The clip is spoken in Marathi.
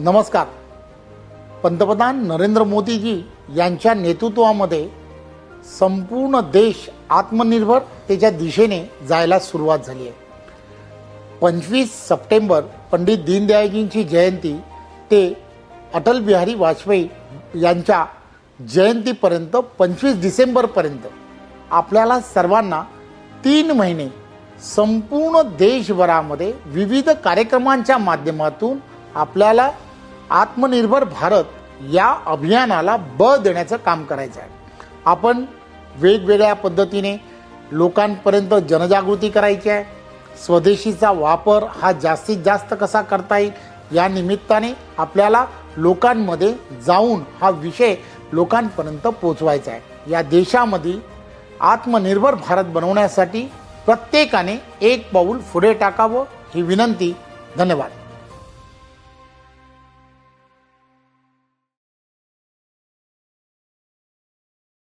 नमस्कार. पंतप्रधान नरेंद्र मोदीजी यांच्या नेतृत्वामध्ये संपूर्ण देश आत्मनिर्भरतेच्या दिशेने जायला सुरुवात झाली आहे. 25 सप्टेंबर पंडित दीनदयाळजींची जयंती ते अटल बिहारी वाजपेयी यांच्या जयंतीपर्यंत 25 डिसेंबरपर्यंत आपल्याला सर्वांना 3 महिने संपूर्ण देशभरामध्ये विविध कार्यक्रमांच्या माध्यमातून आपल्याला आत्मनिर्भर भारत या अभियानाला बळ देण्याचं काम करायचं आहे. आपण वेगवेगळ्या पद्धतीने लोकांपर्यंत जनजागृती करायची आहे. स्वदेशीचा वापर हा जास्तीत जास्त कसा करता येईल या निमित्ताने आपल्याला लोकांमध्ये जाऊन हा विषय लोकांपर्यंत पोचवायचा आहे. या देशामध्ये आत्मनिर्भर भारत बनवण्यासाठी प्रत्येकाने एक पाऊल पुढे टाकावं ही विनंती. धन्यवाद.